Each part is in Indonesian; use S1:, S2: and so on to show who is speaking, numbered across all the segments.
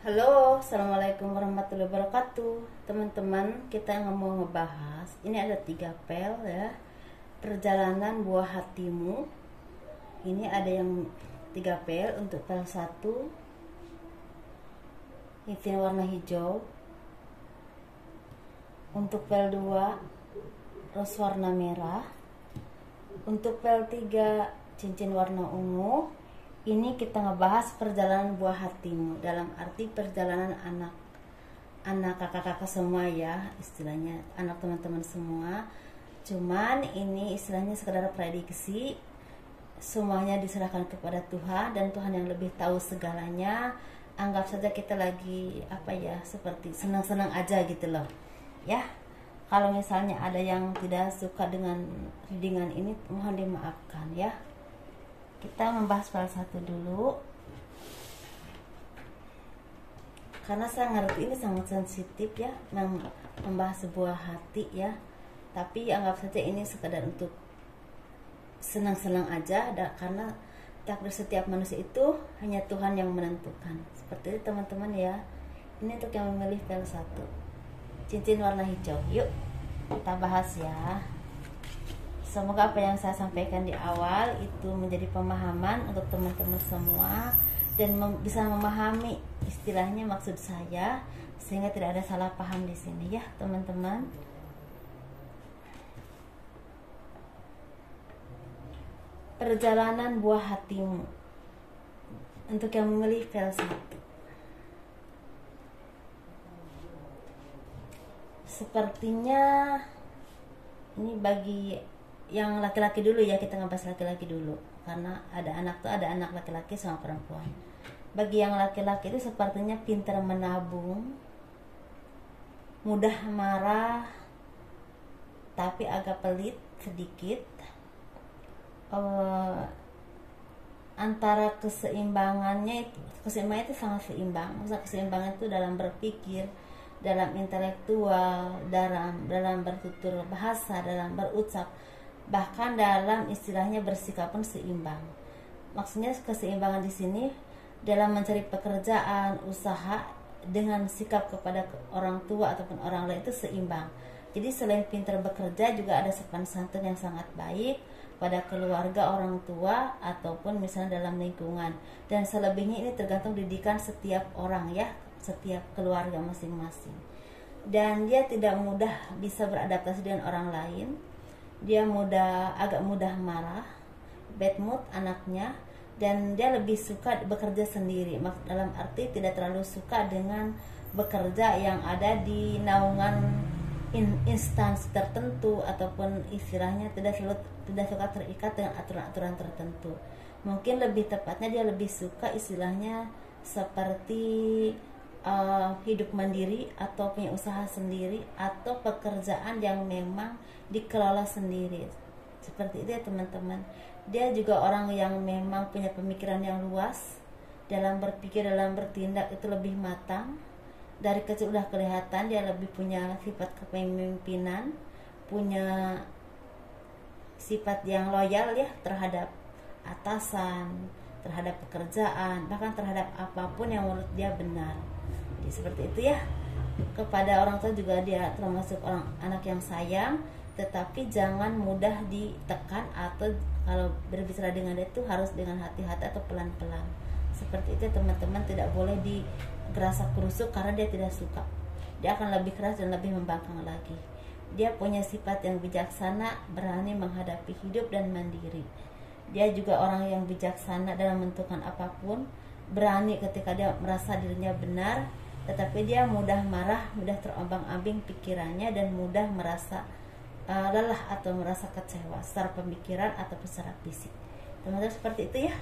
S1: Halo, assalamualaikum warahmatullahi wabarakatuh. Teman-teman, kita mau ngebahas ini ada 3 pel ya. Perjalanan buah hatimu. Ini ada yang 3 pel. Untuk pel 1 ini warna hijau. Untuk pel 2 ros warna merah. Untuk pel 3 cincin warna ungu. Ini kita ngebahas perjalanan buah hatimu, dalam arti perjalanan anak kakak-kakak semua ya, istilahnya anak teman-teman semua. Cuman ini istilahnya sekedar prediksi, semuanya diserahkan kepada Tuhan, dan Tuhan yang lebih tahu segalanya. Anggap saja kita lagi seperti senang-senang aja gitu loh ya. Kalau misalnya ada yang tidak suka dengan readingan ini, mohon dimaafkan ya. Kita membahas pel 1 dulu, karena saya ngerti ini sangat sensitif ya, membahas sebuah hati ya. Tapi anggap saja ini sekedar untuk senang-senang aja, karena takdir setiap manusia itu hanya Tuhan yang menentukan. Seperti itu teman-teman ya. Ini untuk yang memilih pel 1 cincin warna hijau. Yuk kita bahas ya. Semoga apa yang saya sampaikan di awal itu menjadi pemahaman untuk teman-teman semua, dan bisa memahami istilahnya maksud saya, sehingga tidak ada salah paham di sini ya teman-teman. Perjalanan buah hatimu untuk yang memilih pel 1. Sepertinya ini bagi yang laki-laki dulu ya, kita ngebahas laki-laki dulu, karena ada anak laki-laki sama perempuan. Bagi yang laki-laki itu sepertinya pintar menabung, mudah marah, tapi agak pelit sedikit. Antara keseimbangan itu sangat seimbang. Maksudnya keseimbangan itu dalam berpikir, dalam intelektual, dalam bertutur bahasa, dalam berucap, bahkan dalam istilahnya bersikap pun seimbang. Maksudnya keseimbangan di sini dalam mencari pekerjaan, usaha, dengan sikap kepada orang tua ataupun orang lain itu seimbang. Jadi selain pintar bekerja, juga ada sopan santun yang sangat baik pada keluarga, orang tua, ataupun misalnya dalam lingkungan. Dan selebihnya ini tergantung didikan setiap orang ya, setiap keluarga masing-masing. Dan dia tidak mudah bisa beradaptasi dengan orang lain. Dia agak mudah marah, bad mood anaknya, dan dia lebih suka bekerja sendiri. Dalam arti tidak terlalu suka dengan bekerja yang ada di naungan instansi tertentu, ataupun istilahnya tidak suka terikat dengan aturan-aturan tertentu. Mungkin lebih tepatnya dia lebih suka istilahnya seperti hidup mandiri, atau punya usaha sendiri, atau pekerjaan yang memang dikelola sendiri. Seperti itu ya teman-teman. Dia juga orang yang memang punya pemikiran yang luas, dalam berpikir, dalam bertindak itu lebih matang. Dari kecil udah kelihatan dia lebih punya sifat kepemimpinan, punya sifat yang loyal ya terhadap atasan, terhadap pekerjaan, bahkan terhadap apapun yang menurut dia benar. Jadi seperti itu ya. Kepada orang tua juga dia termasuk anak yang sayang, tetapi jangan mudah ditekan, atau kalau berbicara dengan dia itu harus dengan hati-hati atau pelan-pelan. Seperti itu teman-teman, tidak boleh digerasak kerusuk karena dia tidak suka. Dia akan lebih keras dan lebih membangkang lagi. Dia punya sifat yang bijaksana, berani menghadapi hidup dan mandiri. Dia juga orang yang bijaksana dalam menentukan apapun, berani ketika dia merasa dirinya benar, tetapi dia mudah marah, mudah terombang-ambing pikirannya, dan mudah merasa lelah atau merasa kecewa secara pemikiran ataupun secara fisik. Teman-teman, seperti itu ya.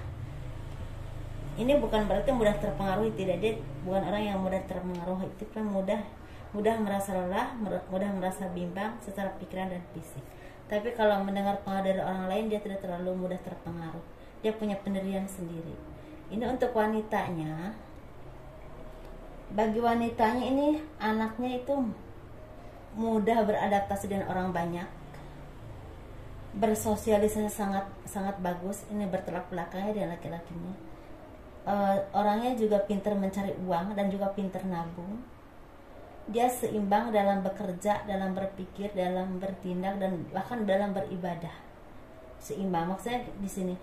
S1: Ini bukan berarti mudah terpengaruhi, tidak. Dia bukan orang yang mudah terpengaruhi, itu kan mudah merasa lelah, mudah merasa bimbang secara pikiran dan fisik. Tapi kalau mendengar pengaruh dari orang lain, dia tidak terlalu mudah terpengaruh. Dia punya pendirian sendiri. Ini untuk wanitanya. Bagi wanitanya ini, anaknya itu mudah beradaptasi dengan orang banyak, bersosialisasi sangat bagus. Ini bertolak belakangnya dengan laki-lakinya. orangnya juga pintar mencari uang dan juga pintar nabung. Dia seimbang dalam bekerja, dalam berpikir, dalam bertindak, dan bahkan dalam beribadah. Seimbang maksudnya di sini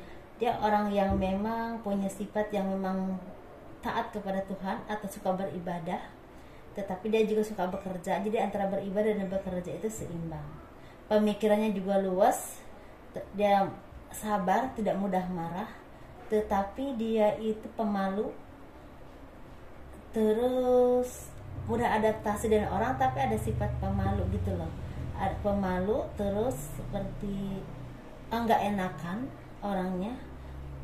S1: dia orang yang memang punya sifat yang memang taat kepada Tuhan atau suka beribadah, tetapi dia juga suka bekerja. Jadi antara beribadah dan bekerja itu seimbang. Pemikirannya juga luas, dia sabar, tidak mudah marah, tetapi dia itu pemalu, terus mudah adaptasi dengan orang, tapi ada sifat pemalu gitu loh. Ada pemalu, terus seperti enggak enakan orangnya,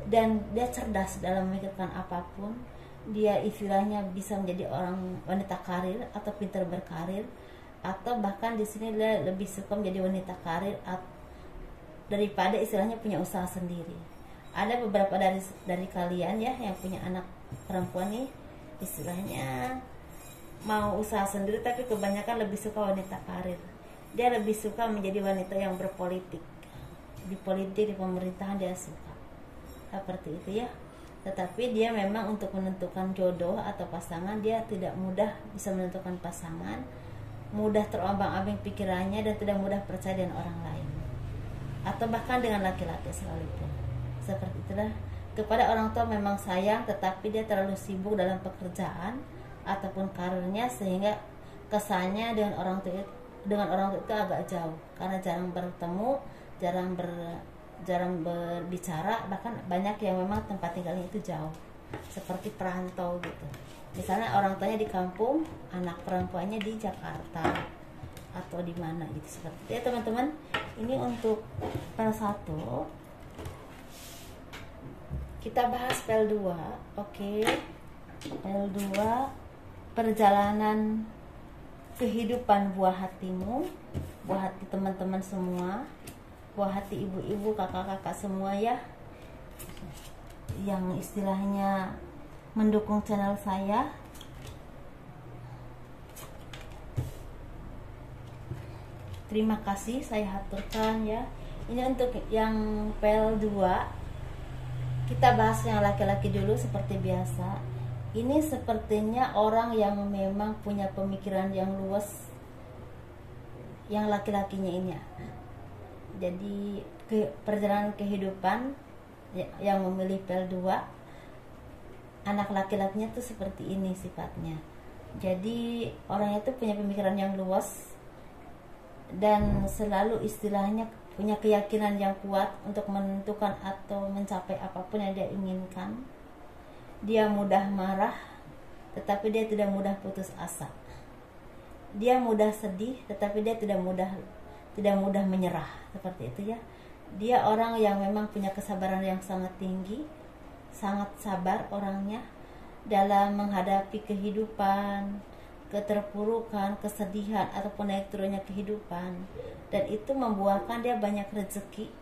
S1: dan dia cerdas dalam memikirkan apapun. Dia istilahnya bisa menjadi orang wanita karir atau pintar berkarir, atau bahkan di sini dia lebih suka menjadi wanita karir daripada istilahnya punya usaha sendiri. Ada beberapa dari kalian ya yang punya anak perempuan nih, istilahnya mau usaha sendiri, tapi kebanyakan lebih suka wanita karir. Dia lebih suka menjadi wanita yang berpolitik, di politik, di pemerintahan dia suka seperti itu ya. Tetapi dia memang untuk menentukan jodoh atau pasangan, dia tidak mudah bisa menentukan pasangan, mudah terombang-ambing pikirannya, dan tidak mudah percaya dengan orang lain atau bahkan dengan laki-laki sekalipun. Seperti itulah. Kepada orang tua memang sayang, tetapi dia terlalu sibuk dalam pekerjaan ataupun karirnya, sehingga kesannya dengan orang tua itu agak jauh, karena jarang bertemu, jarang berbicara, bahkan banyak yang memang tempat tinggalnya itu jauh, seperti perantau gitu. Misalnya orang tuanya di kampung, anak perempuannya di Jakarta atau di mana gitu. Seperti itu ya teman-teman. Ini untuk PEL 1. Kita bahas PEL 2. Oke. PEL 2, perjalanan kehidupan buah hatimu, buah hati teman-teman semua, buah hati ibu-ibu, kakak-kakak semua ya, yang istilahnya mendukung channel saya. Terima kasih saya haturkan ya. Ini untuk yang PEL 2. Kita bahas yang laki-laki dulu seperti biasa. Ini sepertinya orang yang memang punya pemikiran yang luas, yang laki-lakinya ini ya. Jadi perjalanan kehidupan yang memilih PEL 2, anak laki-lakinya tuh seperti ini sifatnya. Jadi orangnya tuh punya pemikiran yang luas dan selalu istilahnya punya keyakinan yang kuat untuk menentukan atau mencapai apapun yang dia inginkan. Dia mudah marah, tetapi dia tidak mudah putus asa. Dia mudah sedih, tetapi dia tidak mudah menyerah, seperti itu ya. Dia orang yang memang punya kesabaran yang sangat tinggi, sangat sabar orangnya dalam menghadapi kehidupan, keterpurukan, kesedihan ataupun naik turunnya kehidupan. Dan itu membuahkan dia banyak rezeki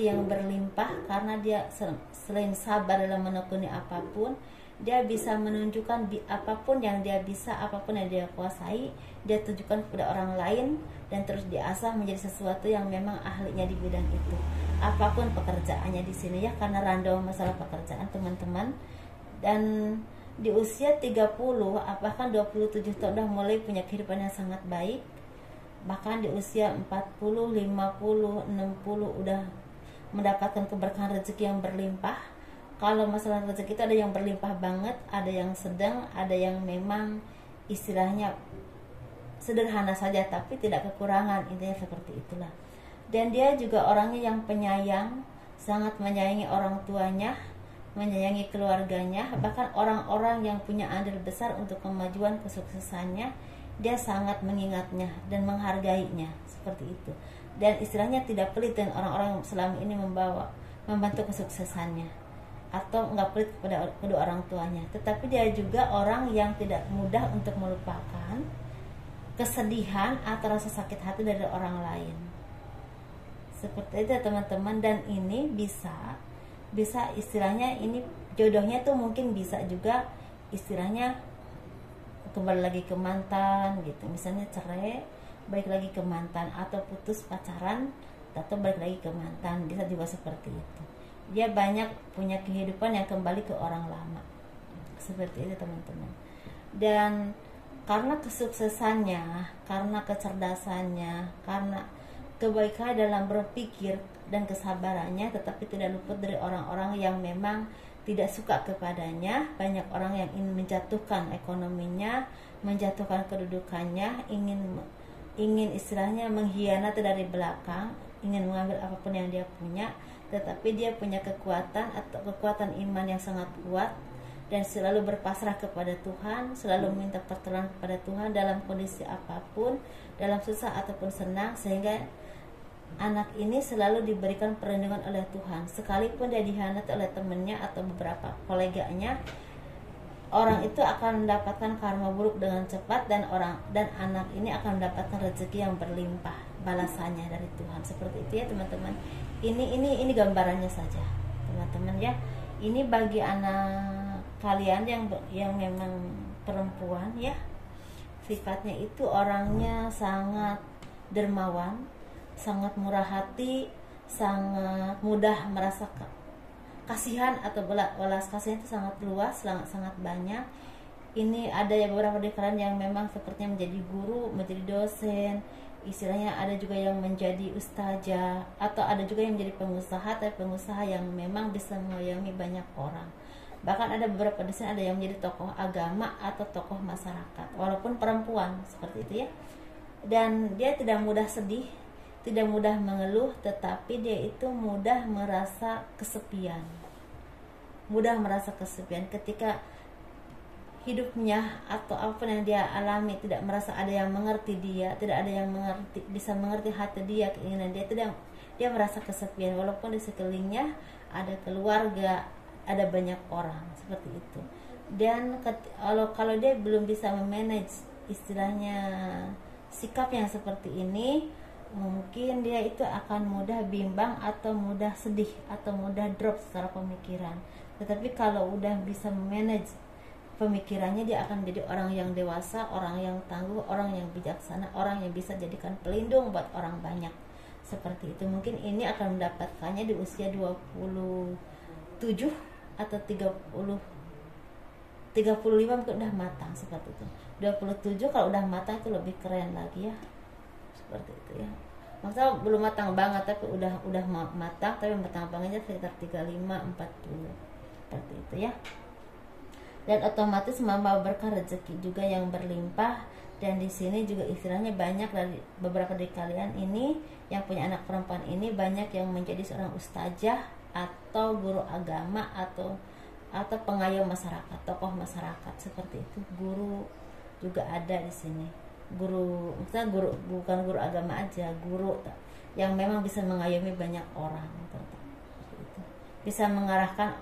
S1: yang berlimpah, karena dia selain sabar dalam menekuni apapun, dia bisa menunjukkan apapun yang dia bisa, apapun yang dia kuasai, dia tunjukkan kepada orang lain, dan terus diasah menjadi sesuatu yang memang ahlinya di bidang itu. Apapun pekerjaannya di sini ya, karena random masalah pekerjaan teman-teman. Dan di usia 30 bahkan 27 tahun udah mulai punya kehidupan yang sangat baik. Bahkan di usia 40, 50, 60 udah mendapatkan keberkahan rezeki yang berlimpah. Kalau masalah rezeki itu ada yang berlimpah banget, ada yang sedang, ada yang memang istilahnya sederhana saja tapi tidak kekurangan, intinya seperti itulah. Dan dia juga orangnya yang penyayang, sangat menyayangi orang tuanya, menyayangi keluarganya, bahkan orang-orang yang punya andil besar untuk kemajuan kesuksesannya, dia sangat mengingatnya dan menghargainya, seperti itu. Dan istilahnya tidak pelit dengan orang-orang yang selama ini membantu kesuksesannya, atau enggak pelit kepada kedua orang tuanya. Tetapi dia juga orang yang tidak mudah untuk melupakan kesedihan atau rasa sakit hati dari orang lain, seperti itu teman-teman. Dan ini bisa istilahnya ini jodohnya tuh mungkin bisa juga istilahnya kembali lagi ke mantan gitu, misalnya cerai balik lagi ke mantan, atau putus pacaran atau balik lagi ke mantan, bisa juga seperti itu. dia banyak punya kehidupan yang kembali ke orang lama. Seperti itu teman-teman. Dan karena kesuksesannya, karena kecerdasannya, karena kebaikan dalam berpikir dan kesabarannya, tetapi tidak luput dari orang-orang yang memang tidak suka kepadanya. Banyak orang yang ingin menjatuhkan ekonominya, menjatuhkan kedudukannya, ingin istilahnya mengkhianati dari belakang, ingin mengambil apapun yang dia punya. Tetapi dia punya kekuatan atau kekuatan iman yang sangat kuat dan selalu berpasrah kepada Tuhan, selalu minta pertolongan kepada Tuhan dalam kondisi apapun, dalam susah ataupun senang, sehingga anak ini selalu diberikan perlindungan oleh Tuhan. Sekalipun dia dihianati oleh temannya atau beberapa koleganya, orang itu akan mendapatkan karma buruk dengan cepat, dan anak ini akan mendapatkan rezeki yang berlimpah balasannya dari Tuhan. Seperti itu ya teman-teman. Ini gambarannya saja teman-teman ya. Ini bagi anak kalian yang memang perempuan ya, sifatnya itu orangnya sangat dermawan, sangat murah hati, sangat mudah merasa kasihan atau belas kasihan itu sangat luas, sangat banyak. Ini ada ya beberapa dari kalian yang memang sepertinya menjadi guru, menjadi dosen, istilahnya ada juga yang menjadi ustazah, atau ada juga yang menjadi pengusaha, tapi pengusaha yang memang bisa mengayomi banyak orang. Bahkan ada beberapa di sini ada yang menjadi tokoh agama atau tokoh masyarakat, walaupun perempuan seperti itu ya. Dan dia tidak mudah sedih, tidak mudah mengeluh, tetapi dia itu mudah merasa kesepian. Mudah merasa kesepian ketika hidupnya atau apa yang dia alami, tidak merasa ada yang mengerti dia, tidak ada yang bisa mengerti hati dia, keinginan dia, dia merasa kesepian walaupun di sekelilingnya ada keluarga, ada banyak orang seperti itu. Dan kalau dia belum bisa memanage istilahnya sikap yang seperti ini, mungkin dia itu akan mudah bimbang atau mudah sedih atau mudah drop secara pemikiran. Tetapi kalau udah bisa memanage pemikirannya, dia akan menjadi orang yang dewasa, orang yang tangguh, orang yang bijaksana, orang yang bisa jadikan pelindung buat orang banyak. Seperti itu. Mungkin ini akan mendapatkannya di usia 27 atau 35 mungkin udah matang seperti itu. 27 kalau udah matang itu lebih keren lagi ya. Seperti itu ya. Maksudnya belum matang banget tapi udah matang, tapi matang bangetnya sekitar 35-40. Seperti itu ya. Dan otomatis membawa berkah rezeki juga yang berlimpah. Dan di sini juga istilahnya banyak dari beberapa dari kalian ini yang punya anak perempuan ini, banyak yang menjadi seorang ustazah atau guru agama atau pengayom masyarakat, tokoh masyarakat seperti itu. Guru juga ada di sini. Guru, maksudnya guru bukan guru agama aja, guru yang memang bisa mengayomi banyak orang, gitu. Bisa mengarahkan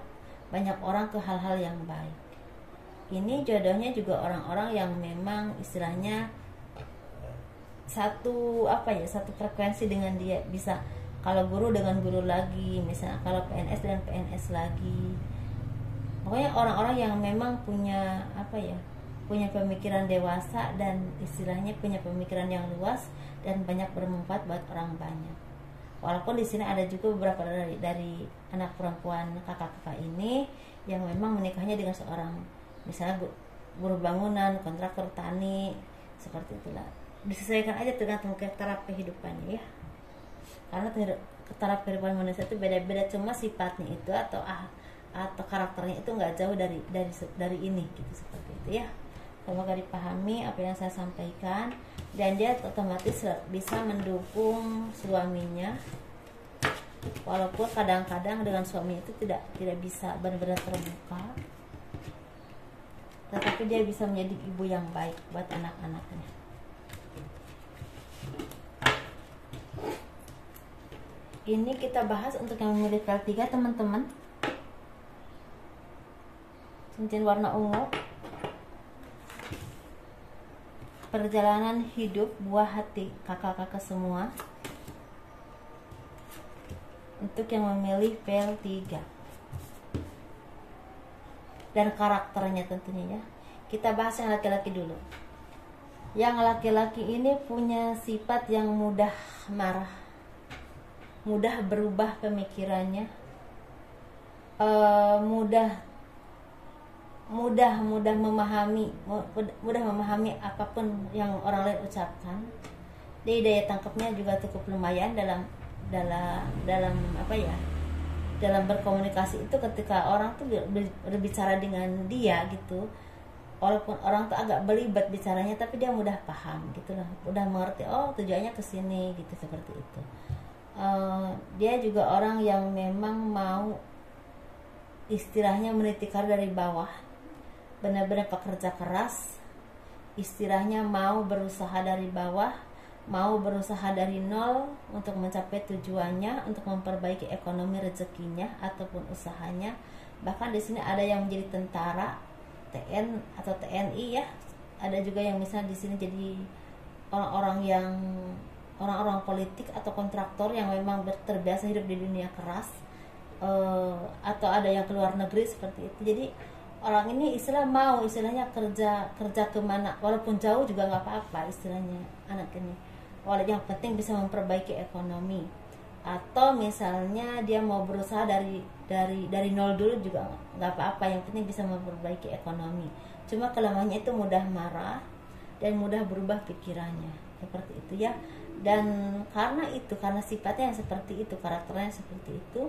S1: banyak orang ke hal-hal yang baik. Ini jodohnya juga orang-orang yang memang istilahnya satu frekuensi dengan dia. Bisa kalau guru dengan guru lagi, misalnya kalau PNS dengan PNS lagi. Pokoknya orang-orang yang memang punya punya pemikiran dewasa dan istilahnya punya pemikiran yang luas dan banyak bermanfaat buat orang banyak. Walaupun di sini ada juga beberapa dari anak perempuan kakak-kakak ini yang memang menikahnya dengan seorang misalnya buruh bangunan, kontraktor tani, seperti itulah. Disesuaikan aja tergantung taraf kehidupannya ya. Karena taraf kehidupan manusia itu beda-beda, cuma sifatnya itu atau karakternya itu nggak jauh dari ini gitu, seperti itu ya. Semoga dipahami apa yang saya sampaikan, dan dia otomatis bisa mendukung suaminya, walaupun kadang-kadang dengan suami itu tidak bisa benar-benar terbuka, tetapi dia bisa menjadi ibu yang baik buat anak-anaknya. Ini kita bahas untuk yang memilih Pel3 teman-teman. Cincin warna ungu. Perjalanan hidup buah hati kakak-kakak semua. Untuk yang memilih Pel3. Dan karakternya tentunya ya. Kita bahas yang laki-laki dulu. Yang laki-laki ini punya sifat yang mudah marah, mudah berubah pemikirannya, mudah mudah mudah memahami mudah memahami apapun yang orang lain ucapkan. Jadi daya tangkapnya juga cukup lumayan dalam dalam apa ya, dalam berkomunikasi itu. Ketika orang tuh berbicara dengan dia gitu, walaupun orang tuh agak belibet bicaranya, tapi dia mudah paham gitu lah, udah mengerti, oh tujuannya ke sini gitu, seperti itu. Dia juga orang yang memang mau istilahnya meniti karir dari bawah, benar-benar pekerja keras, istilahnya mau berusaha dari bawah, mau berusaha dari nol untuk mencapai tujuannya, untuk memperbaiki ekonomi rezekinya ataupun usahanya. Bahkan di sini ada yang menjadi tentara, TN atau TNI ya. Ada juga yang misalnya di sini jadi orang-orang politik atau kontraktor yang memang terbiasa hidup di dunia keras, atau ada yang keluar negeri seperti itu. Jadi orang ini istilahnya kerja kemana, walaupun jauh juga nggak apa-apa istilahnya anak ini. Walaupun yang penting bisa memperbaiki ekonomi. Atau misalnya dia mau berusaha dari nol dulu juga nggak apa-apa, yang penting bisa memperbaiki ekonomi. Cuma kelemahannya itu mudah marah dan mudah berubah pikirannya, seperti itu ya. Dan karena sifatnya yang seperti itu, karakternya seperti itu,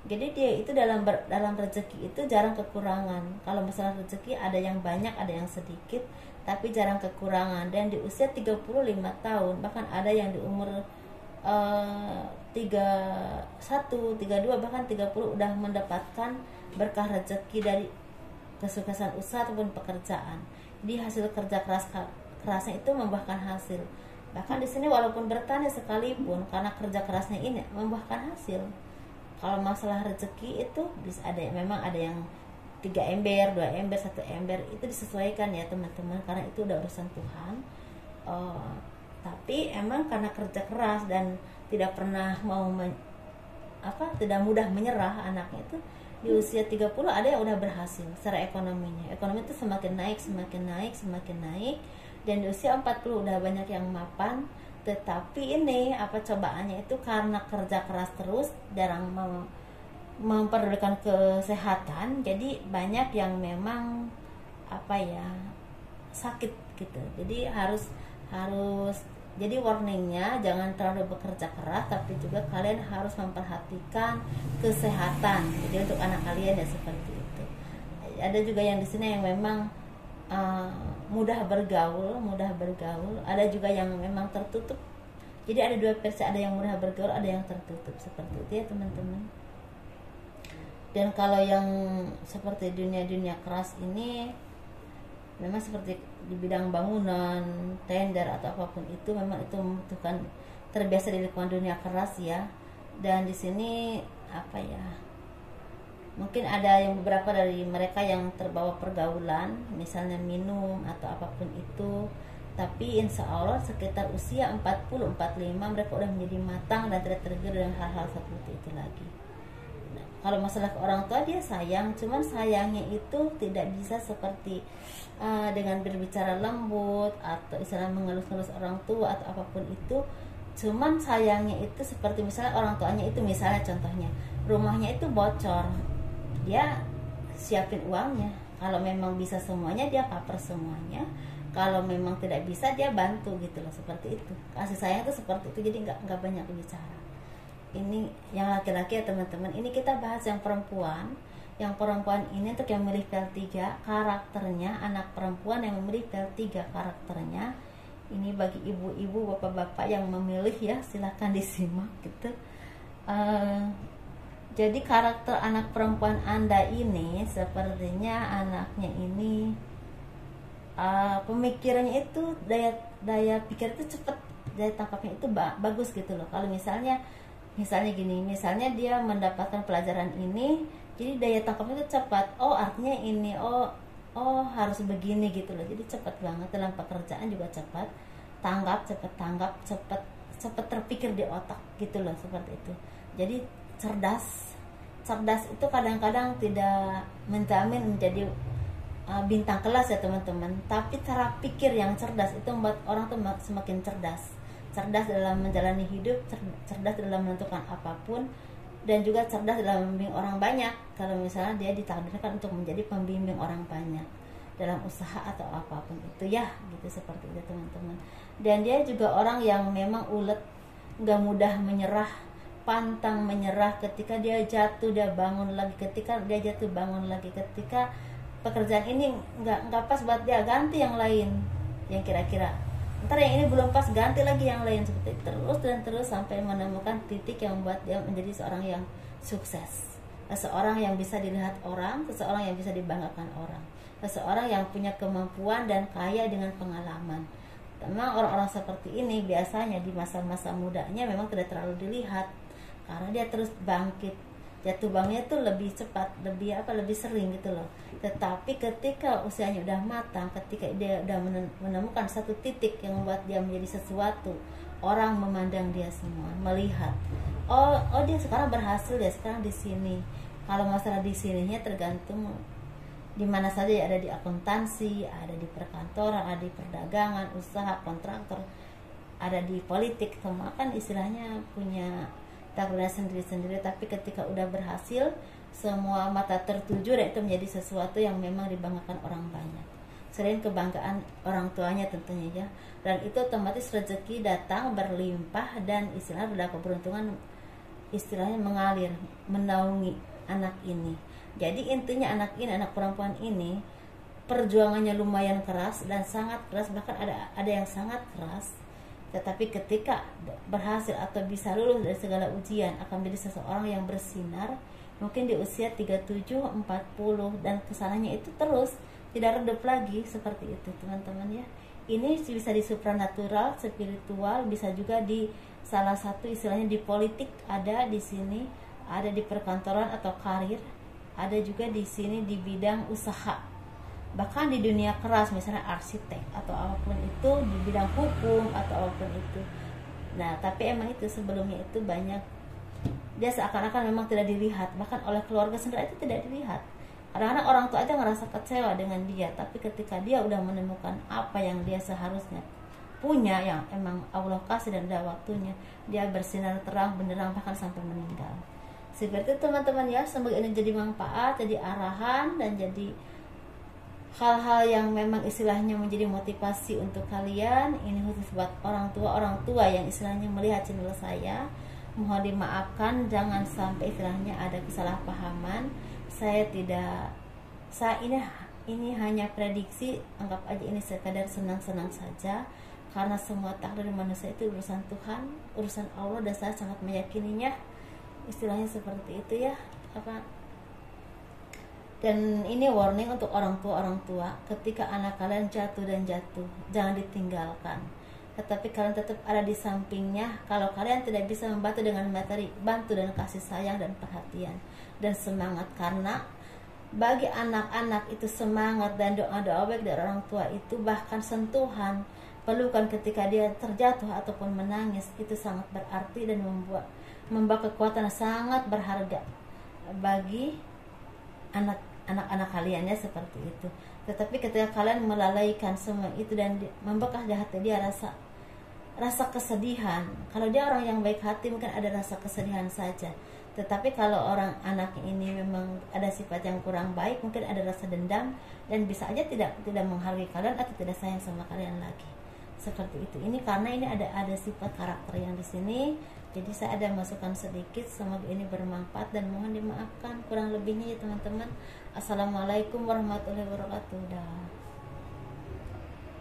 S1: jadi dia itu dalam rezeki itu jarang kekurangan. Kalau masalah rezeki ada yang banyak, ada yang sedikit, tapi jarang kekurangan. Dan di usia 35 tahun, bahkan ada yang di umur 31, 32, bahkan 30 udah mendapatkan berkah rezeki dari kesuksesan usaha ataupun pekerjaan. Jadi hasil kerja kerasnya itu membuahkan hasil. Bahkan di sini walaupun bertani sekalipun, karena kerja kerasnya ini membuahkan hasil. Kalau masalah rezeki itu bisa memang ada yang 3 ember, 2 ember, 1 ember, itu disesuaikan ya teman-teman, karena itu udah urusan Tuhan. Tapi emang karena kerja keras dan tidak pernah tidak mudah menyerah anaknya itu, di usia 30 ada yang udah berhasil secara ekonominya. Ekonomi itu semakin naik, dan di usia 40 udah banyak yang mapan. Tetapi ini cobaannya itu karena kerja keras terus, jarang memperdulikan kesehatan, jadi banyak yang memang sakit gitu. Jadi harus jadi warningnya, jangan terlalu bekerja keras, tapi juga kalian harus memperhatikan kesehatan. Jadi untuk anak kalian ya seperti itu. Ada juga yang di sini yang memang mudah bergaul, ada juga yang memang tertutup. Jadi ada 2 versi, ada yang mudah bergaul, ada yang tertutup, seperti itu ya teman-teman. Dan kalau yang seperti dunia keras ini memang seperti di bidang bangunan, tender atau apapun itu, memang itu membutuhkan terbiasa di lingkungan dunia keras ya. Dan di sini mungkin ada yang beberapa dari mereka yang terbawa pergaulan, misalnya minum atau apapun itu, tapi insya Allah sekitar usia 40-45 mereka udah menjadi matang dan tidak tergiur dengan hal-hal seperti itu lagi. Nah, kalau masalah ke orang tua, dia sayang, cuman sayangnya itu tidak bisa seperti dengan berbicara lembut atau istilah mengelus-elus orang tua atau apapun itu. Cuman sayangnya itu seperti misalnya orang tuanya itu, misalnya contohnya rumahnya itu bocor, dia siapin uangnya. Kalau memang bisa semuanya, dia cover semuanya. Kalau memang tidak bisa, dia bantu gitu loh, seperti itu. Kasih sayang itu seperti itu, jadi nggak banyak bicara. Ini yang laki-laki ya teman-teman. Ini kita bahas yang perempuan. Yang perempuan ini untuk yang memilih PL 3, karakternya, anak perempuan yang memilih PL 3 karakternya. Ini bagi ibu-ibu, bapak-bapak yang memilih ya, silahkan disimak gitu. Jadi karakter anak perempuan Anda ini sepertinya anaknya ini pemikirannya itu, daya pikir itu cepat, daya tangkapnya itu bagus gitu loh. Kalau misalnya gini, misalnya dia mendapatkan pelajaran ini, jadi daya tangkapnya itu cepat. Oh artinya ini, oh harus begini gitu loh. Jadi cepat banget dalam pekerjaan, juga cepat tanggap, cepat terpikir di otak gitu loh, seperti itu. Jadi cerdas itu kadang-kadang tidak menjamin menjadi bintang kelas ya teman-teman, tapi cara pikir yang cerdas itu membuat orang tuh semakin cerdas dalam menjalani hidup, cerdas dalam menentukan apapun. dan juga cerdas dalam membimbing orang banyak. Kalau misalnya dia ditakdirkan untuk menjadi pembimbing orang banyak dalam usaha atau apapun itu ya, gitu, seperti itu teman-teman. Dan dia juga orang yang memang ulet, gak mudah menyerah, pantang menyerah. Ketika dia jatuh dia bangun lagi, ketika dia jatuh bangun lagi, ketika pekerjaan ini nggak pas buat dia, ganti yang lain yang kira-kira ntar yang ini belum pas, ganti lagi yang lain, seperti terus dan terus sampai menemukan titik yang membuat dia menjadi seorang yang sukses, seseorang yang bisa dilihat orang, seseorang yang bisa dibanggakan orang, seseorang yang punya kemampuan dan kaya dengan pengalaman. Memang orang-orang seperti ini biasanya di masa-masa mudanya memang tidak terlalu dilihat karena dia terus bangkit, jatuh bangunnya tuh lebih cepat, lebih sering gitu loh. Tetapi ketika usianya udah matang, ketika dia udah menemukan satu titik yang membuat dia menjadi sesuatu, orang memandang dia semua, melihat, oh dia sekarang berhasil, dia sekarang di sini. Kalau masalah di sininya tergantung di mana saja ya, ada di akuntansi, ada di perkantoran, ada di perdagangan, usaha, kontraktor, ada di politik, semua kan istilahnya punya takdirnya sendiri-sendiri. Tapi ketika udah berhasil, semua mata tertuju dan itu menjadi sesuatu yang memang dibanggakan orang banyak, selain kebanggaan orang tuanya tentunya ya. Dan itu otomatis rezeki datang berlimpah dan istilahnya berdapat keberuntungan, istilahnya mengalir, menaungi anak ini. Jadi intinya anak perempuan ini perjuangannya lumayan keras dan sangat keras, bahkan ada yang sangat keras. Tetapi ketika berhasil atau bisa lulus dari segala ujian, akan menjadi seseorang yang bersinar, mungkin di usia 37, 40, dan kesananya itu terus tidak redup lagi, seperti itu teman-teman ya. Ini bisa di supranatural, spiritual, bisa juga di salah satu istilahnya di politik, ada di sini, ada di perkantoran atau karir, ada juga di sini di bidang usaha, bahkan di dunia keras misalnya arsitek atau apapun itu, di bidang hukum atau apapun itu. Nah tapi emang itu sebelumnya itu banyak dia seakan-akan memang tidak dilihat, bahkan oleh keluarga sendiri itu tidak dilihat. Kadang-kadang orang tua aja ngerasa kecewa dengan dia, tapi ketika dia udah menemukan apa yang dia seharusnya punya, yang emang Allah kasih dan udah waktunya, dia bersinar terang benderang bahkan sampai meninggal. Seperti itu teman-teman ya. Semoga ini jadi manfaat, jadi arahan, dan jadi hal-hal yang memang istilahnya menjadi motivasi untuk kalian. Ini khusus buat orang tua yang istilahnya melihat channel saya. Mohon dimaafkan, jangan sampai istilahnya ada kesalahpahaman. Ini hanya prediksi, anggap aja ini sekadar senang-senang saja, karena semua takdir manusia itu urusan Tuhan, urusan Allah, dan saya sangat meyakininya, istilahnya seperti itu ya. Dan ini warning untuk orang tua, ketika anak kalian jatuh, jangan ditinggalkan, tetapi kalian tetap ada di sampingnya. Kalau kalian tidak bisa membantu dengan materi, bantu dengan kasih sayang dan perhatian dan semangat. Karena bagi anak-anak itu semangat dan doa-doa baik dari orang tua itu, bahkan sentuhan, pelukan ketika dia terjatuh ataupun menangis, itu sangat berarti dan membawa kekuatan sangat berharga bagi anak-anak kalian ya, seperti itu. Tetapi ketika kalian melalaikan semua itu dan membekas di hati dia rasa kesedihan, kalau dia orang yang baik hati mungkin ada rasa kesedihan saja. Tetapi kalau orang anak ini memang ada sifat yang kurang baik, mungkin ada rasa dendam dan bisa aja tidak menghargai kalian atau tidak sayang sama kalian lagi, seperti itu. Ini karena ini ada sifat karakter yang di sini. Jadi saya ada masukan sedikit, semoga ini bermanfaat dan mohon dimaafkan kurang lebihnya ya teman-teman. Assalamualaikum warahmatullahi wabarakatuh.